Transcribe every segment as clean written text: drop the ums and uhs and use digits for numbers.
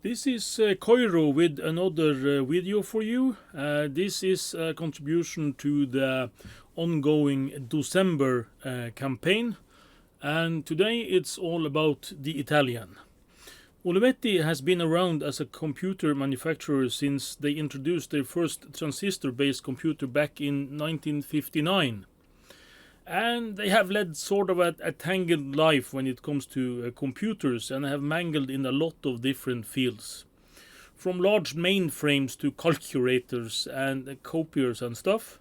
This is Koiro with another video for you. This is a contribution to the ongoing December campaign, and today it's all about the Italian. Olivetti has been around as a computer manufacturer since they introduced their first transistor-based computer back in 1959. And they have led sort of a tangled life when it comes to computers, and have mangled in a lot of different fields. From large mainframes to calculators and copiers and stuff.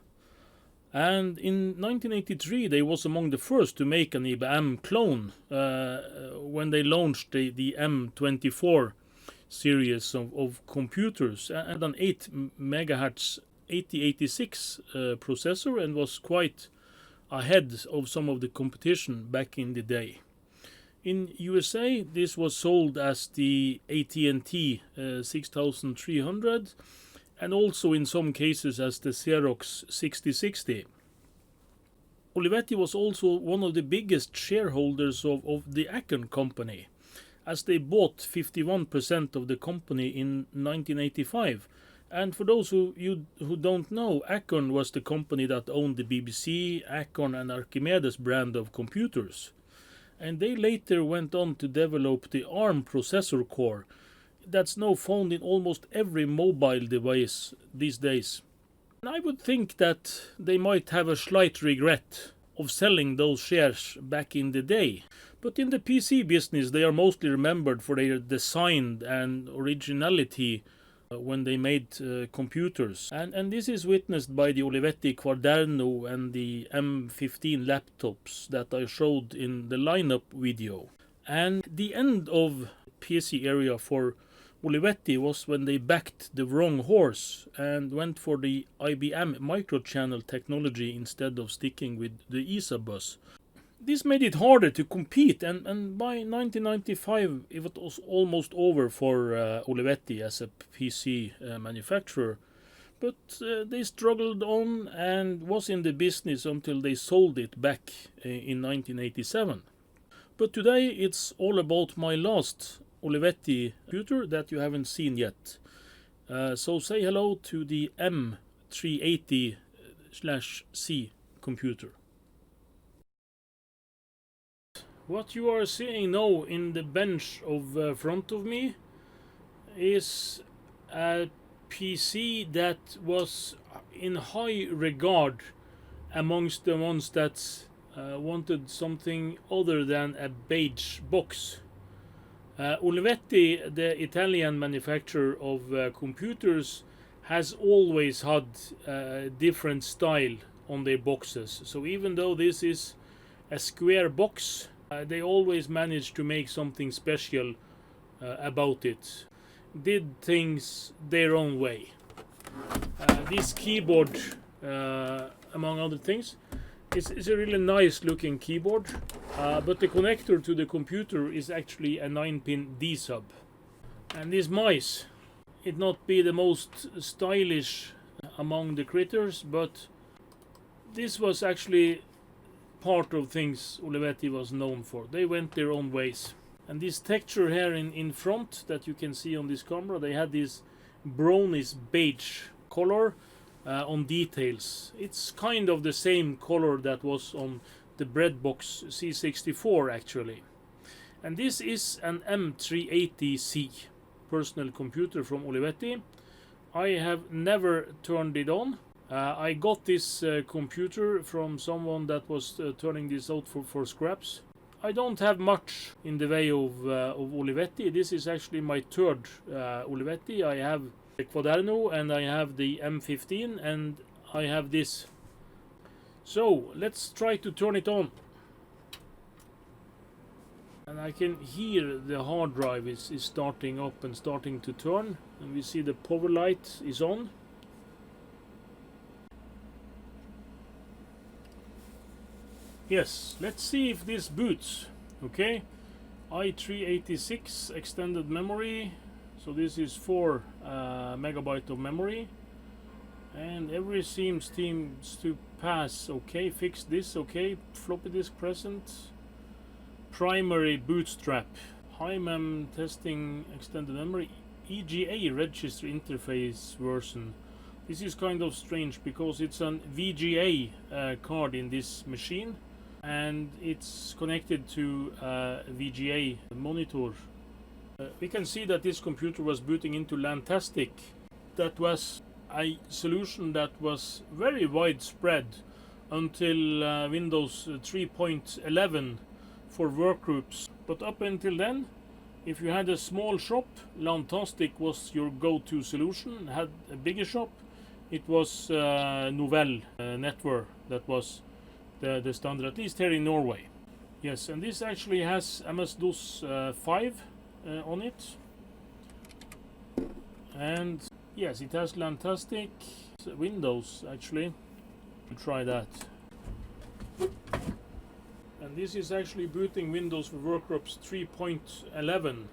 And in 1983 they was among the first to make an IBM clone when they launched the M24 series of computers, and an 8 MHz 8086 processor, and was quite ahead of some of the competition back in the day. In USA, this was sold as the AT&T 6300, and also in some cases as the Xerox 6060. Olivetti was also one of the biggest shareholders of the Acron company, as they bought 51% of the company in 1985. And for those who don't know, Acron was the company that owned the BBC, Acron and Archimedes brand of computers. And they later went on to develop the ARM processor core that's now found in almost every mobile device these days. And I would think that they might have a slight regret of selling those shares back in the day. But in the PC business they are mostly remembered for their design and originality when they made computers. And this is witnessed by the Olivetti Quaderno and the M15 laptops that I showed in the lineup video. And the end of PC area for Olivetti was when they backed the wrong horse and went for the IBM microchannel technology instead of sticking with the ESA bus. This made it harder to compete, and by 1995 it was almost over for Olivetti as a PC manufacturer. But they struggled on and was in the business until they sold it back in 1987. But today it's all about my last Olivetti computer that you haven't seen yet. So say hello to the M380/C computer. What you are seeing now in the bench of front of me is a PC that was in high regard amongst the ones that wanted something other than a beige box. Olivetti, the Italian manufacturer of computers, has always had different style on their boxes. So even though this is a square box, they always managed to make something special about it. Did things their own way. This keyboard, among other things, is a really nice looking keyboard, but the connector to the computer is actually a 9-pin D-sub. And this mice, it not be the most stylish among the critters, but this was actually part of things Olivetti was known for. They went their own ways. And this texture here in front that you can see on this camera, they had this brownish beige color on details. It's kind of the same color that was on the breadbox C64 actually. And this is an M380C personal computer from Olivetti. I have never turned it on. I got this computer from someone that was turning this out for scraps. I don't have much in the way of Olivetti. This is actually my third Olivetti. I have the Quaderno and I have the M15 and I have this. So let's try to turn it on. And I can hear the hard drive is starting up and starting to turn, and we see the power light is on. Yes, let's see if this boots. Okay, i386 extended memory, so this is 4 megabyte of memory, and everything seems to pass. Okay, fix this. Okay, floppy disk present, primary bootstrap, high mem testing extended memory. EGA register interface version. This is kind of strange because it's an VGA card in this machine, and it's connected to a VGA monitor. We can see that this computer was booting into Lantastic. That was a solution that was very widespread until Windows 3.11 for workgroups. But up until then, if you had a small shop, Lantastic was your go-to solution. Had a bigger shop, it was Novell Network that was the standard, at least here in Norway. Yes, and this actually has MS-DOS 5 on it. And yes, it has Lantastic Windows actually. We'll try that. And this is actually booting Windows for Workgroups 3.11.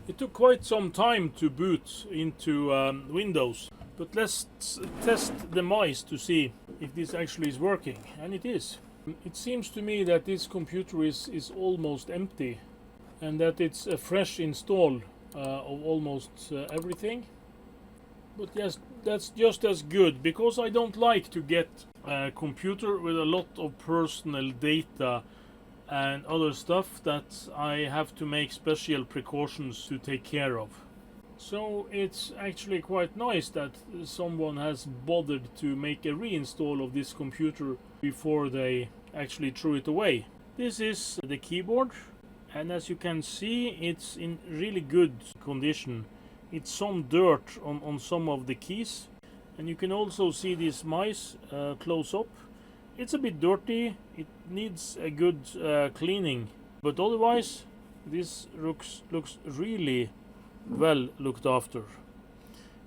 It took quite some time to boot into Windows, but let's test the mice to see if this actually is working, and it is. It seems to me that this computer is almost empty, and that it's a fresh install of almost everything. But yes, that's just as good, because I don't like to get a computer with a lot of personal data and other stuff that I have to make special precautions to take care of. So it's actually quite nice that someone has bothered to make a reinstall of this computer before they actually threw it away. This is the keyboard, and as you can see, it's in really good condition. It's some dirt on some of the keys, and you can also see this mice close up. It's a bit dirty, it needs a good cleaning, but otherwise this looks really well looked after.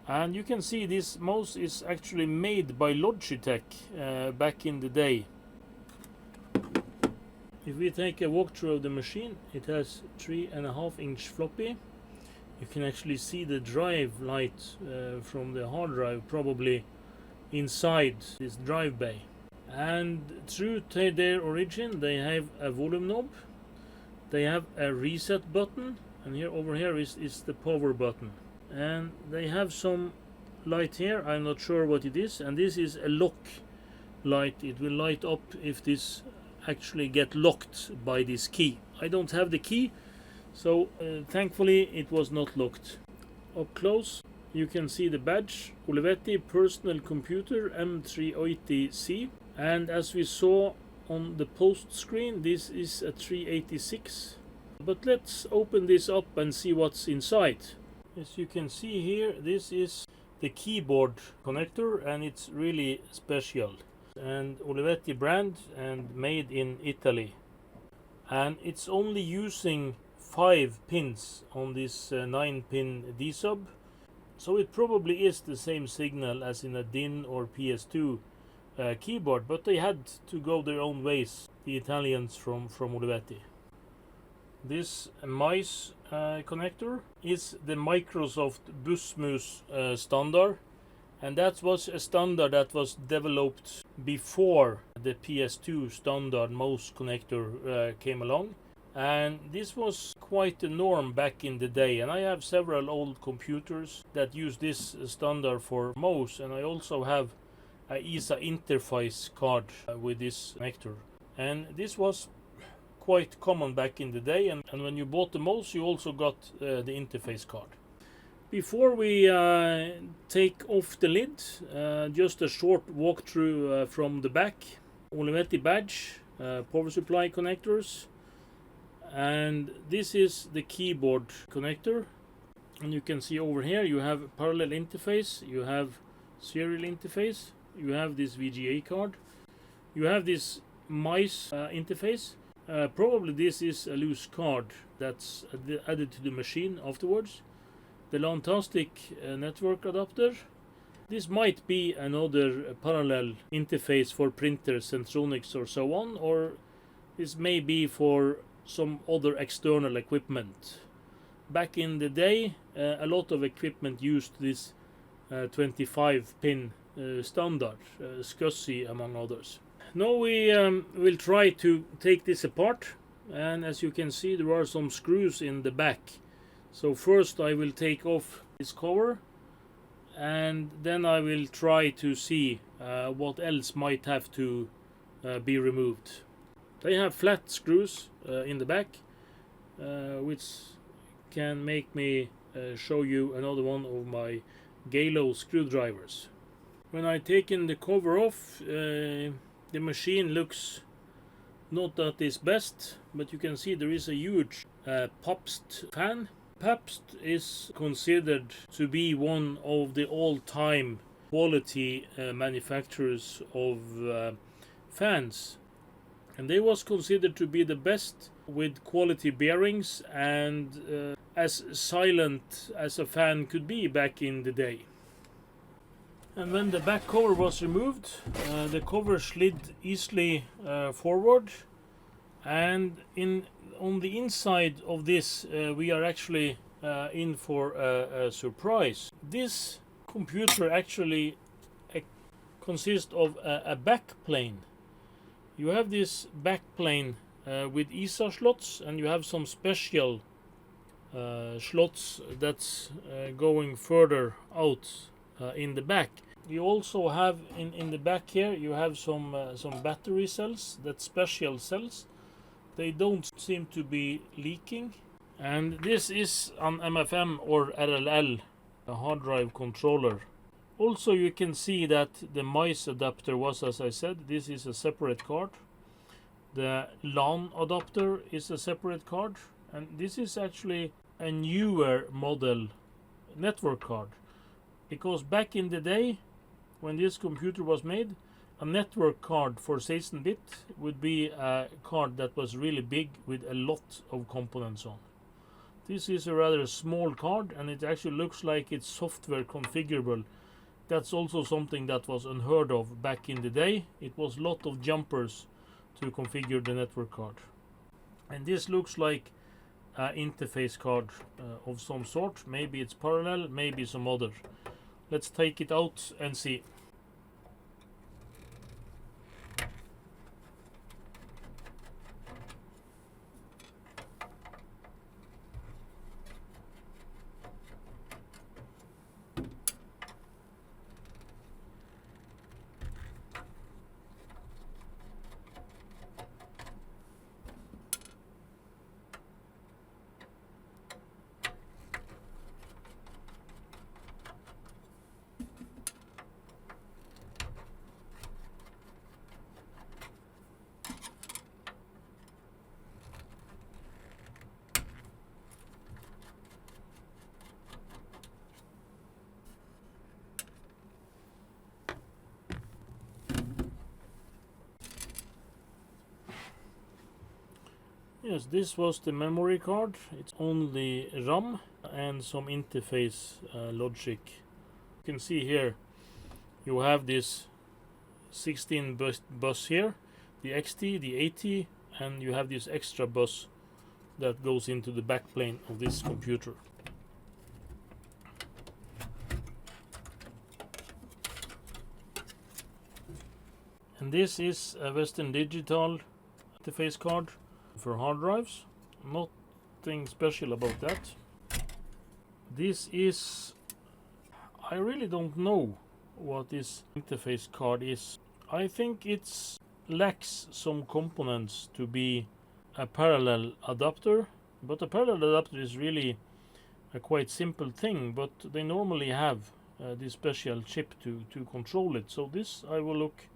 And you can see this mouse is actually made by Logitech back in the day. If we take a walkthrough of the machine, it has 3.5-inch floppy. You can actually see the drive light from the hard drive probably inside this drive bay. And true to their origin, they have a volume knob, they have a reset button, and here over here is the power button, and they have some light here. I'm not sure what it is, and this is a lock light. It will light up if this actually get locked by this key. I don't have the key, so thankfully it was not locked. Up close you can see the badge, Olivetti Personal Computer M380C. And as we saw on the post screen, this is a 386. But let's open this up and see what's inside. As you can see here, this is the keyboard connector, and it's really special. And Olivetti brand and made in Italy. And it's only using 5 pins on this 9-pin D-sub. So it probably is the same signal as in a DIN or PS2 keyboard, but they had to go their own ways, the Italians from Olivetti. This mice connector is the Microsoft BusMus standard, and that was a standard that was developed before the PS2 standard mouse connector came along, and this was quite the norm back in the day. And I have several old computers that use this standard for mouse, and I also have a ISA interface card with this connector, and this was quite common back in the day, and when you bought the mouse you also got the interface card. Before we take off the lid, just a short walkthrough from the back. Olivetti badge, power supply connectors, and this is the keyboard connector. And you can see over here you have parallel interface, you have serial interface, you have this VGA card, you have this mice interface. Probably this is a loose card that's added to the machine afterwards. The Lantastic network adapter. This might be another parallel interface for printers, Centronics or so on, or this may be for some other external equipment. Back in the day, a lot of equipment used this 25 pin standard, SCSI among others. Now we will try to take this apart, and as you can see there are some screws in the back. So first I will take off this cover, and then I will try to see what else might have to be removed. They have flat screws in the back, which can make me show you another one of my Galo screwdrivers. When I taken the cover off, the machine looks not at its best, but you can see there is a huge Pabst fan. Pabst is considered to be one of the all-time quality manufacturers of fans, and they was considered to be the best with quality bearings and as silent as a fan could be back in the day. And when the back cover was removed, the cover slid easily forward, and on the inside of this we are actually in for a surprise. This computer actually consists of a back plane. You have this back plane with ISA slots, and you have some special slots that's going further out in the back. You also have in the back here, you have some battery cells, that's special cells. They don't seem to be leaking. And this is an MFM or RLL, a hard drive controller. Also you can see that the mice adapter was, as I said, this is a separate card. The LAN adapter is a separate card, and this is actually a newer model network card, because back in the day when this computer was made, a network card for 16-bit would be a card that was really big with a lot of components on. This is a rather small card, and it actually looks like it's software configurable. That's also something that was unheard of back in the day. It was a lot of jumpers to configure the network card. And this looks like an interface card of some sort. Maybe it's parallel, maybe some other. Let's take it out and see. Yes, this was the memory card. It's only RAM and some interface logic. You can see here you have this 16 bus here, the XT, the AT, and you have this extra bus that goes into the backplane of this computer. And this is a Western Digital interface card for hard drives. Nothing special about that. This is, I really don't know what this interface card is. I think it lacks some components to be a parallel adapter, but a parallel adapter is really a quite simple thing, but they normally have this special chip to control it. So this I will look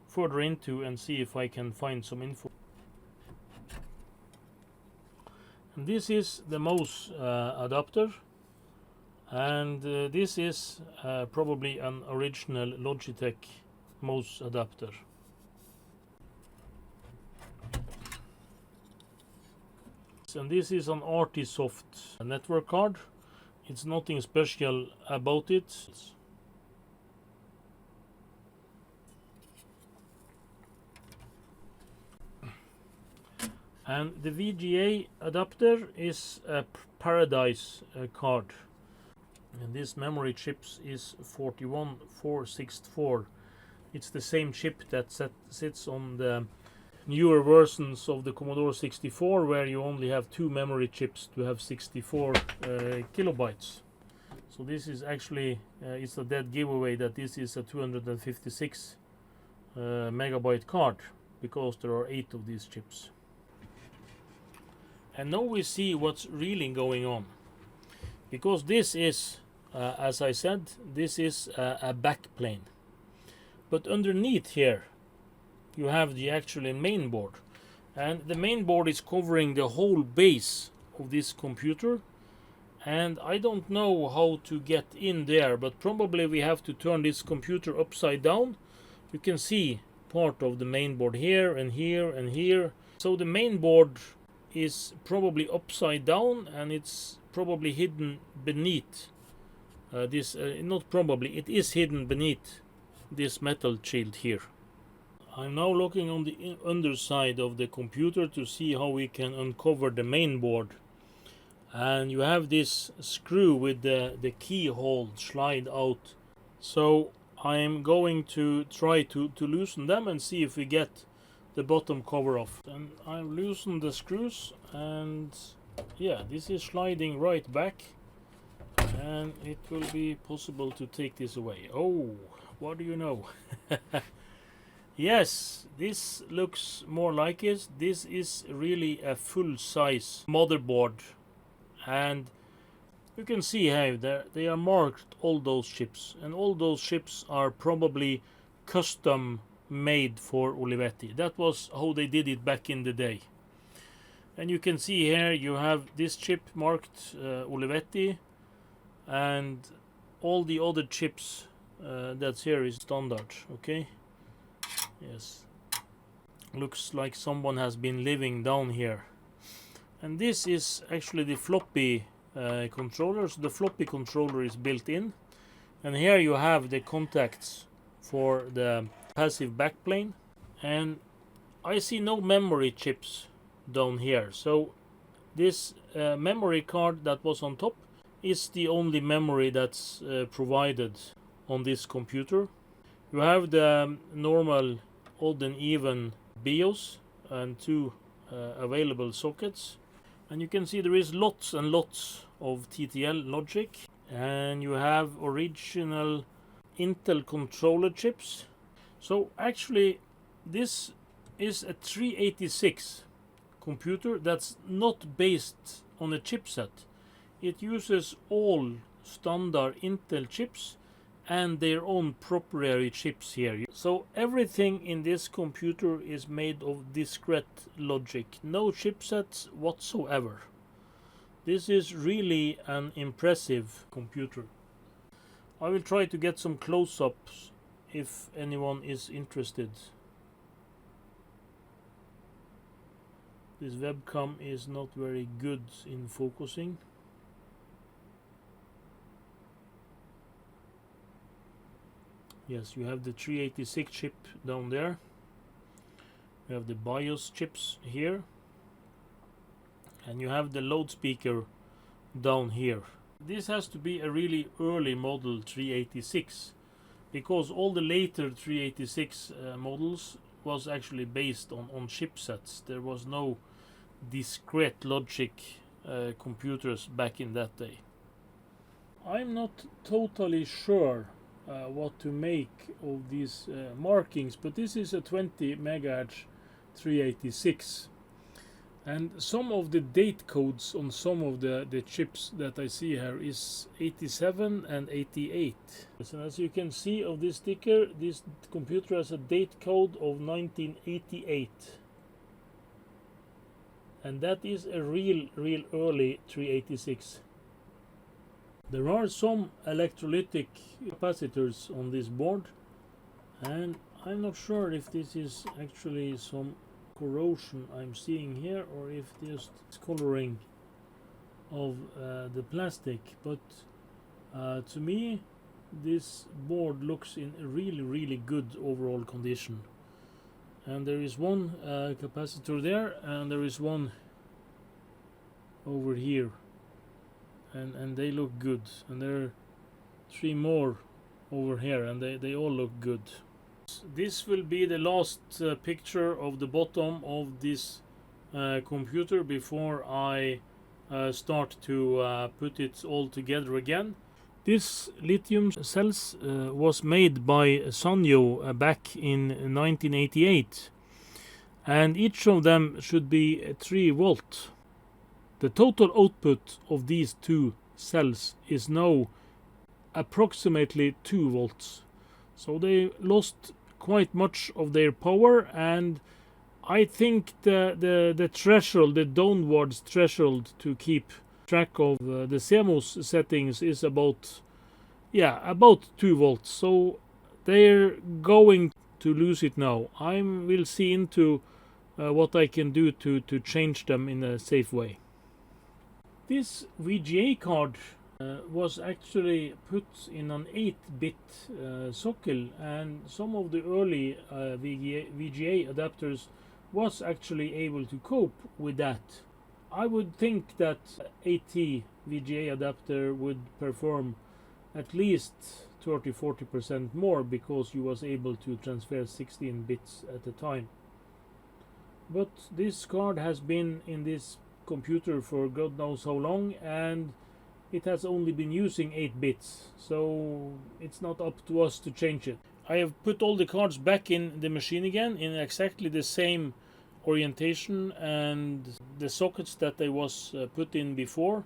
further into and see if I can find some info. And this is the mouse adapter, and this is probably an original Logitech mouse adapter. And this is an Artisoft network card. It's nothing special about it. And the VGA adapter is a Paradise card. and this memory chips is 41464. It's the same chip that sits on the newer versions of the Commodore 64, where you only have 2 memory chips to have 64 kilobytes. So this is actually, it's a dead giveaway that this is a 256 megabyte card, because there are 8 of these chips. And now we see what's really going on, because this is, as I said, this is a backplane. But underneath here you have the actual main board, and the main board is covering the whole base of this computer, and I don't know how to get in there, but probably we have to turn this computer upside down. You can see part of the main board here and here and here. So the main board is probably upside down, and it's probably hidden beneath not probably, it is hidden beneath this metal shield here. I'm now looking on the underside of the computer to see how we can uncover the main board. And you have this screw with the keyhole slide out. So I'm going to try to loosen them and see if we get the bottom cover off. And I've loosened the screws, and yeah, this is sliding right back, and it will be possible to take this away. Oh, what do you know? Yes, this looks more like it. This is really a full-size motherboard, and you can see how they are marked, all those chips, and all those chips are probably custom made for Olivetti. That was how they did it back in the day. And you can see here you have this chip marked Olivetti, and all the other chips that's here is standard. Okay, yes, looks like someone has been living down here. And this is actually the floppy controller. So the floppy controller is built in, and here you have the contacts for the passive backplane, and I see no memory chips down here. So this memory card that was on top is the only memory that's provided on this computer. You have the normal odd and even BIOS and 2 available sockets, and you can see there is lots and lots of TTL logic, and you have original Intel controller chips. So actually this is a 386 computer that's not based on a chipset. It uses all standard Intel chips and their own proprietary chips here. So everything in this computer is made of discrete logic, no chipsets whatsoever. This is really an impressive computer. I will try to get some close-ups if anyone is interested. This webcam is not very good in focusing. Yes, you have the 386 chip down there. You have the BIOS chips here, and you have the loudspeaker down here. This has to be a really early model 386, because all the later 386 models was actually based on chipsets. There was no discrete logic computers back in that day. I'm not totally sure what to make of these markings, but this is a 20 MHz 386, and some of the date codes on some of the chips that I see here is 87 and 88. So as you can see of this sticker, this computer has a date code of 1988, and that is a real early 386. There are some electrolytic capacitors on this board, and I'm not sure if this is actually some corrosion I'm seeing here, or if just coloring of the plastic, but to me this board looks in really good overall condition. And there is one capacitor there, and there is one over here, and they look good, and they're three more over here, and they all look good. This will be the last picture of the bottom of this computer before I start to put it all together again. This lithium cells was made by Sanyo back in 1988, and each of them should be 3 volt. The total output of these 2 cells is now approximately 2 volts. So they lost quite much of their power, and I think the threshold, the downwards threshold to keep track of the CMOS settings is about 2 volts. So they're going to lose it now. I will see into what I can do to change them in a safe way. This VGA card was actually put in an 8-bit socket, and some of the early VGA adapters was actually able to cope with that. I would think that 80 VGA adapter would perform at least 30-40% more, because you was able to transfer 16 bits at a time. But this card has been in this computer for God knows how long, and it has only been using 8 bits, so it's not up to us to change it. I have put all the cards back in the machine again in exactly the same orientation and the sockets that they was put in before.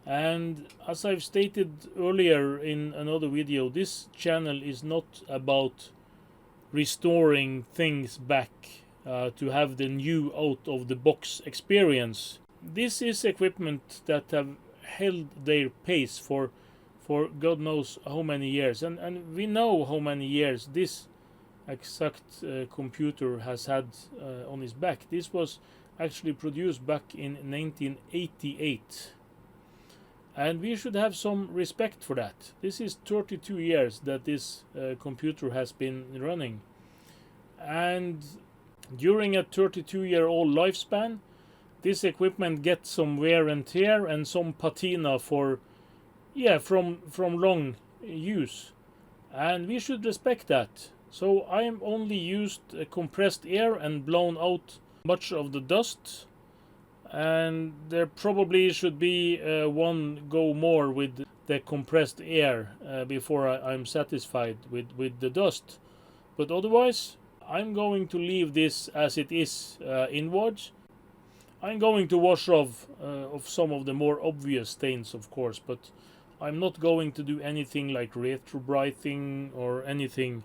And as I've stated earlier in another video, this channel is not about restoring things back to have the new out of the box experience. This is equipment that have held their pace for God knows how many years, and we know how many years this exact computer has had on its back. This was actually produced back in 1988, and we should have some respect for that. This is 32 years that this computer has been running, and during a 32-year-old lifespan, this equipment gets some wear and tear and some patina from long use, and we should respect that. So I am only used compressed air and blown out much of the dust, and there probably should be one go more with the compressed air before I'm satisfied with the dust. But otherwise, I'm going to leave this as it is inwards. I'm going to wash off of some of the more obvious stains, of course, but I'm not going to do anything like retrobrighting or anything.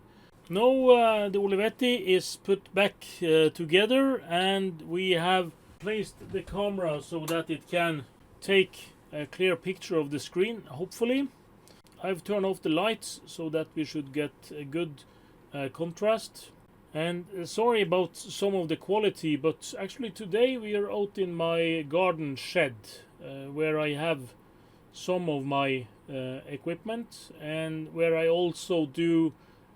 No, the Olivetti is put back together, and we have placed the camera so that it can take a clear picture of the screen, hopefully. I've turned off the lights so that we should get a good contrast. And sorry about some of the quality, but actually today we are out in my garden shed where I have some of my equipment, and where I also do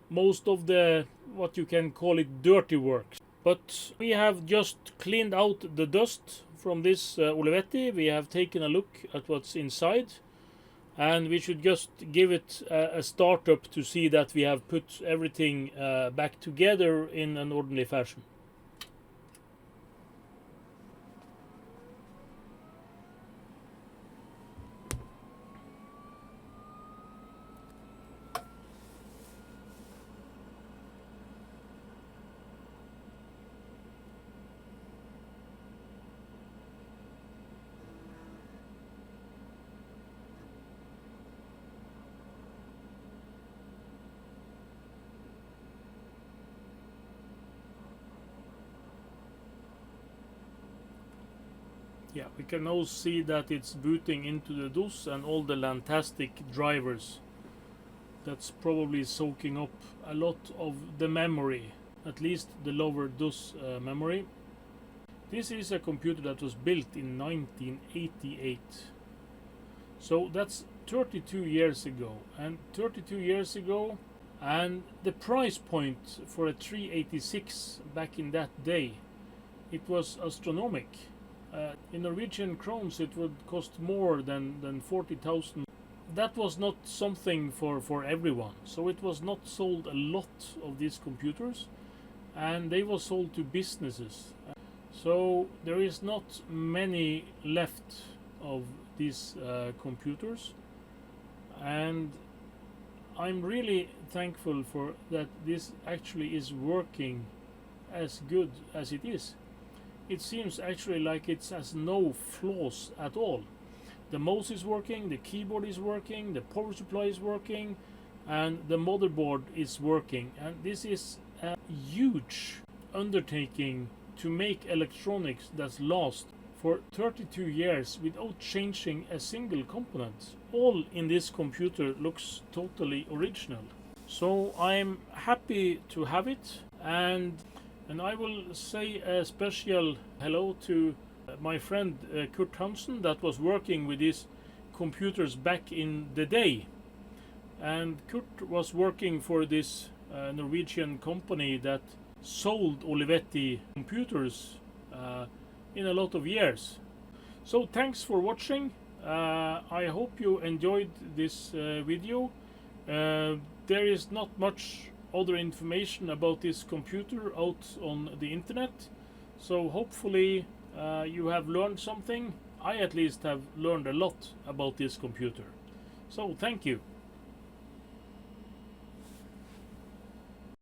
most of the, what you can call it, dirty work. But we have just cleaned out the dust from this Olivetti. We have taken a look at what's inside, and we should just give it a startup to see that we have put everything back together in an orderly fashion. Yeah, we can now see that it's booting into the DOS and all the Lantastic drivers. That's probably soaking up a lot of the memory, at least the lower DOS memory. This is a computer that was built in 1988. So that's 32 years ago. And 32 years ago, and the price point for a 386 back in that day, it was astronomical. In Norwegian krones, it would cost more than 40,000 that was not something for everyone. So it was not sold a lot of these computers, and they were sold to businesses. So there is not many left of these computers, and I'm really thankful for that this actually is working as good as it is. It seems actually like it has no flaws at all. The mouse is working, the keyboard is working, the power supply is working, and the motherboard is working. And this is a huge undertaking to make electronics that lasts for 32 years without changing a single component. All in this computer looks totally original. So I'm happy to have it, and I will say a special hello to my friend Kurt Hansen, that was working with these computers back in the day. And Kurt was working for this Norwegian company that sold Olivetti computers in a lot of years. So thanks for watching. I hope you enjoyed this video. There is not much other information about this computer out on the internet, so hopefully you have learned something. I at least have learned a lot about this computer. So thank you.